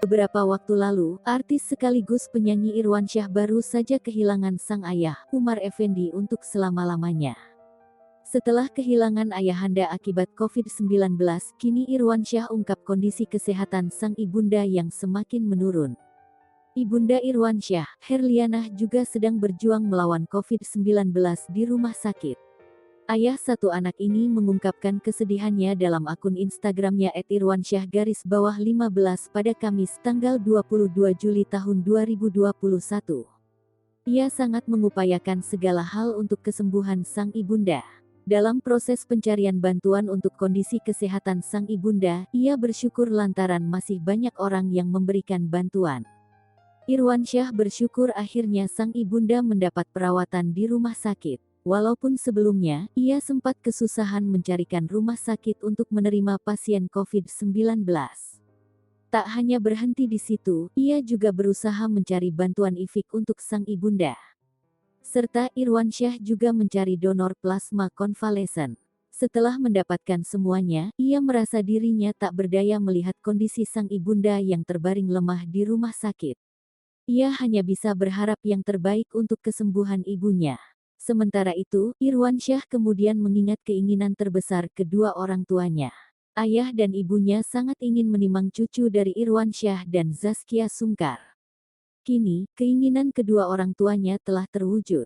Beberapa waktu lalu, artis sekaligus penyanyi Irwansyah baru saja kehilangan sang ayah, Umar Effendi untuk selama-lamanya. Setelah kehilangan ayahanda akibat COVID-19, kini Irwansyah ungkap kondisi kesehatan sang ibunda yang semakin menurun. Ibunda Irwansyah, Herlianah juga sedang berjuang melawan COVID-19 di rumah sakit. Ayah satu anak ini mengungkapkan kesedihannya dalam akun Instagramnya @irwansyah_15 pada Kamis tanggal 22 Juli tahun 2021. Ia sangat mengupayakan segala hal untuk kesembuhan sang ibunda. Dalam proses pencarian bantuan untuk kondisi kesehatan sang ibunda, ia bersyukur lantaran masih banyak orang yang memberikan bantuan. Irwansyah bersyukur akhirnya sang ibunda mendapat perawatan di rumah sakit. Walaupun sebelumnya, ia sempat kesusahan mencarikan rumah sakit untuk menerima pasien COVID-19. Tak hanya berhenti di situ, ia juga berusaha mencari bantuan IFIK untuk sang ibunda. Serta Irwansyah juga mencari donor plasma konvalesen. Setelah mendapatkan semuanya, ia merasa dirinya tak berdaya melihat kondisi sang ibunda yang terbaring lemah di rumah sakit. Ia hanya bisa berharap yang terbaik untuk kesembuhan ibunya. Sementara itu, Irwansyah kemudian mengingat keinginan terbesar kedua orang tuanya. Ayah dan ibunya sangat ingin menimang cucu dari Irwansyah dan Zaskia Sungkar. Kini, keinginan kedua orang tuanya telah terwujud.